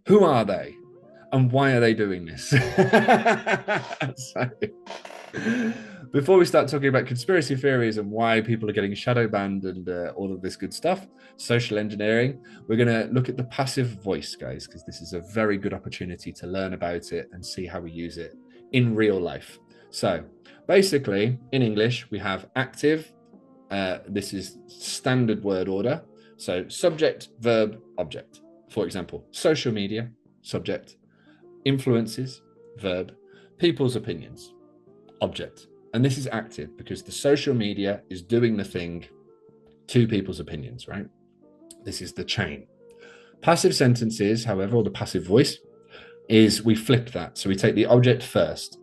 Who are they? And why are they doing this? So, before we start talking about conspiracy theories and why people are getting shadow banned and all of this good stuff, social engineering, we're going to look at the passive voice, guys, because this is a very good opportunity to learn about it and see how we use it in real life. So, basically, in English, we have active. This is standard word order. So, subject, verb, object. For example, social media, subject, influences, verb, people's opinions, object. And this is active because the social media is doing the thing to people's opinions, right? This is the chain. Passive sentences, however, or the passive voice, is we flip that. So we take the object first.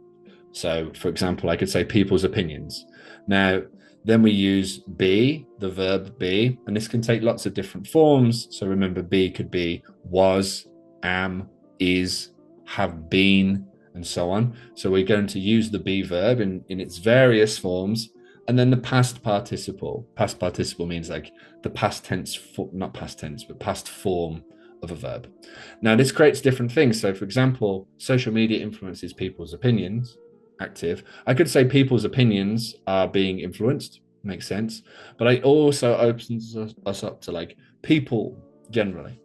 So, for example, I could say people's opinions. Now, then we use be, the verb be, and this can take lots of different forms. So remember, be could be was, am, is, have been, and so on. So we're going to use the be verb in its various forms. And then the past participle. Past participle means like the past tense, not past tense, but past form of a verb. Now, this creates different things. So, for example, social media influences people's opinions, active. I could say people's opinions are being influenced, makes sense. But I also opens us up to like people generally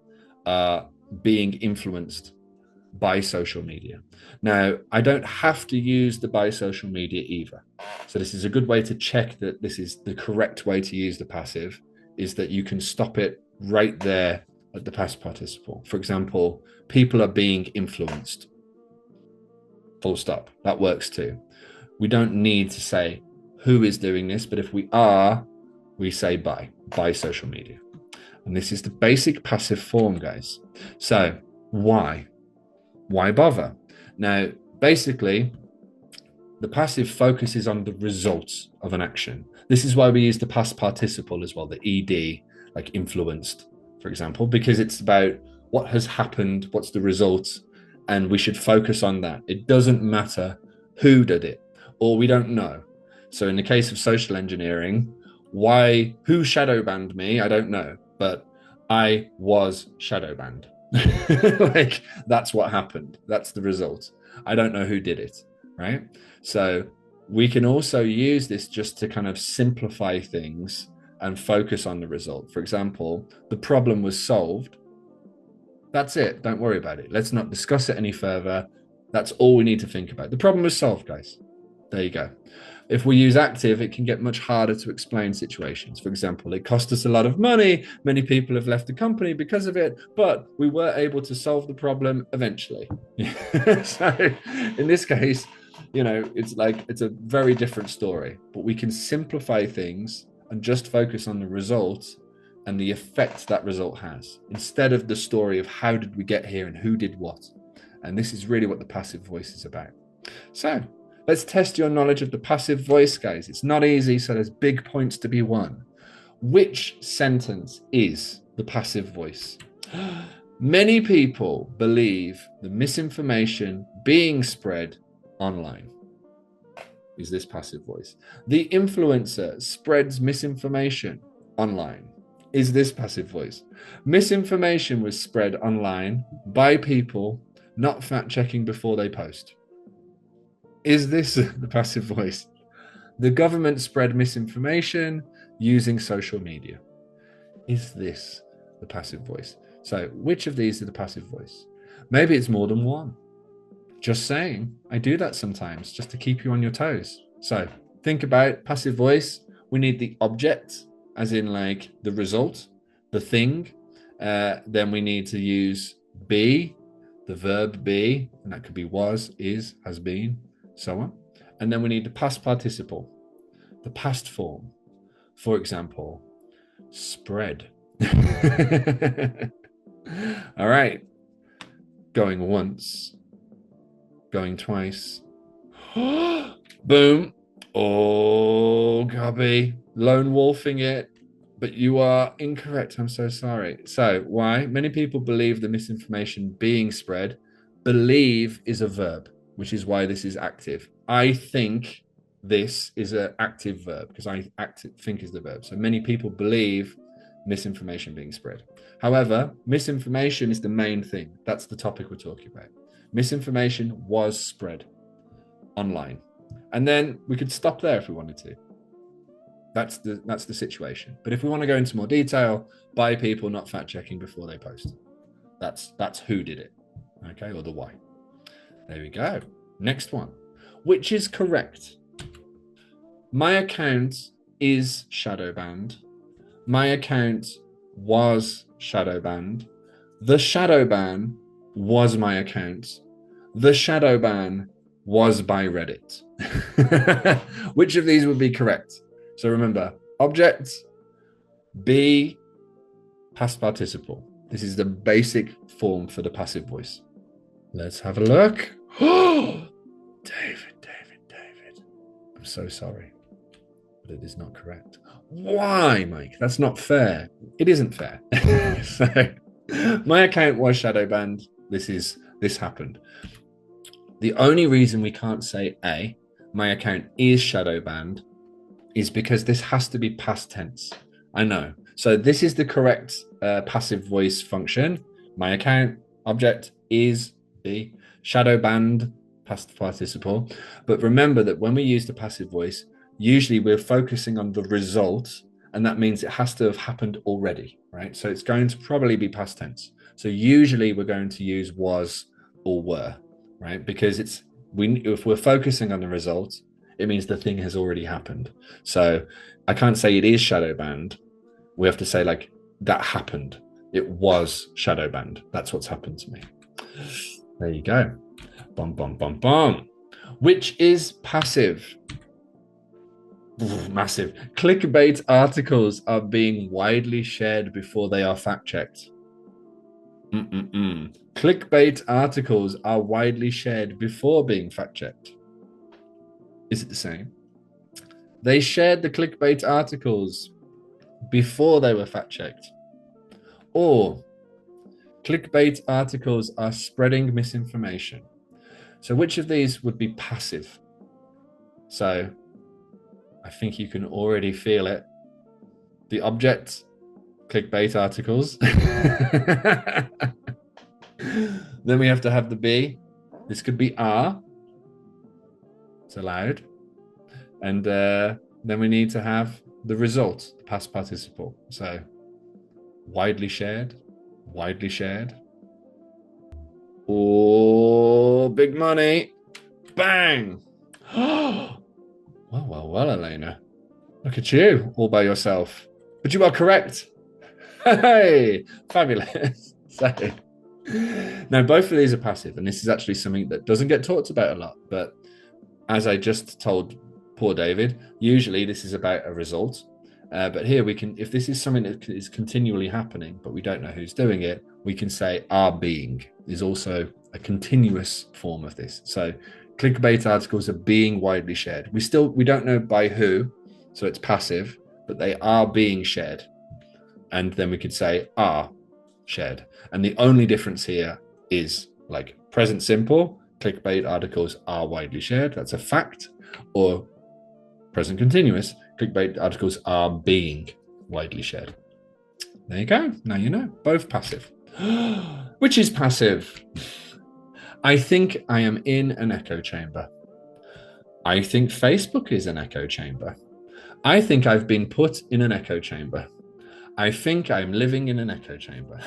being influenced by social media. Now, I don't have to use the by social media either. So this is a good way to check that this is the correct way to use the passive, is that you can stop it right there at the past participle. For example, people are being influenced. Full stop. That works too. We don't need to say who is doing this, but if we are, we say by social media. And this is the basic passive form, guys. So why? Why bother? Now, basically, the passive focuses on the results of an action. This is why we use the past participle as well, the ed, like influenced, for example, because it's about what has happened, what's the result, and we should focus on that. It doesn't matter who did it, or we don't know. So in the case of social engineering, who shadow banned me, I don't know, but I was shadow banned. Like that's what happened. That's the result. I don't know who did it, right? So we can also use this just to kind of simplify things and focus on the result. For example, the problem was solved. That's it. Don't worry about it. Let's not discuss it any further. That's all we need to think about. The problem was solved, guys. There you go. If we use active, it can get much harder to explain situations. For example, it cost us a lot of money. Many people have left the company because of it, but we were able to solve the problem eventually. So in this case, it's a very different story, but we can simplify things and just focus on the result and the effect that result has, instead of the story of how did we get here and who did what. And this is really what the passive voice is about. So let's test your knowledge of the passive voice, guys. It's not easy, so there's big points to be won. Which sentence is the passive voice? Many people believe the misinformation being spread online. Is this passive voice? The influencer spreads misinformation online. Is this passive voice? Misinformation was spread online by people not fact checking before they post. Is this the passive voice? The government spread misinformation using social media. Is this the passive voice? So which of these are the passive voice? Maybe it's more than one. Just saying, I do that sometimes just to keep you on your toes. So think about passive voice. We need the object, as in like the result, the thing. Then we need to use be, the verb be, and that could be was, is, has been, so on. And then we need the past participle, the past form. For example, spread. All right. Going once, going twice. Boom. Oh, Gubby. Lone wolfing it. But you are incorrect. I'm so sorry. So, why? Many people believe the misinformation being spread. Believe is a verb, which is why this is active. I think this is an active verb because think is the verb. So, many people believe misinformation being spread. However, misinformation is the main thing. That's the topic we're talking about. Misinformation was spread online. And then we could stop there if we wanted to. That's the situation. But if we want to go into more detail, by people not fact checking before they post. That's who did it. Okay, or the why. There we go. Next one. Which is correct? My account is shadow banned. My account was shadow banned. The shadow ban was my account. The shadow ban was by Reddit. Which of these would be correct? So remember, object, be past participle. This is the basic form for the passive voice. Let's have a look. David. I'm so sorry, but it is not correct. Why, Mike? That's not fair. It isn't fair. So, my account was shadow banned. This happened. The only reason we can't say A, my account is shadow banned, is because this has to be past tense. I know. So this is the correct passive voice function. My account, object is B, shadow banned, past participle. But remember that when we use the passive voice, usually we're focusing on the result, and that means it has to have happened already, right? So it's going to probably be past tense. So usually we're going to use was or were, right? Because if we're focusing on the result, it means the thing has already happened. So I can't say it is shadow banned. We have to say like that happened. It was shadow banned. That's what's happened to me. There you go. Bum, bum, bum, bum. Which is passive? Massive. Clickbait articles are being widely shared before they are fact-checked. Clickbait articles are widely shared before being fact-checked. Is it the same? They shared the clickbait articles before they were fact-checked. Or clickbait articles are spreading misinformation. So which of these would be passive? So I think you can already feel it. The object, clickbait articles. Then we have to have the B. This could be R. It's allowed. And then we need to have the result, the past participle. So widely shared. Oh, big money. Bang. Well, Elena. Look at you all by yourself. But you are correct. Hey, fabulous. So, now, both of these are passive, and this is actually something that doesn't get talked about a lot. But as I just told poor David, usually this is about a result. But here we can, if this is something that is continually happening, but we don't know who's doing it, we can say are being is also a continuous form of this. So clickbait articles are being widely shared. We don't know by who, so it's passive, but they are being shared. And then we could say are shared. And the only difference here is like present simple, clickbait articles are widely shared. That's a fact. Or present continuous, clickbait articles are being widely shared. There you go. Now you know. Both passive. Which is passive? I think I am in an echo chamber. I think Facebook is an echo chamber. I think I've been put in an echo chamber. I think I'm living in an echo chamber.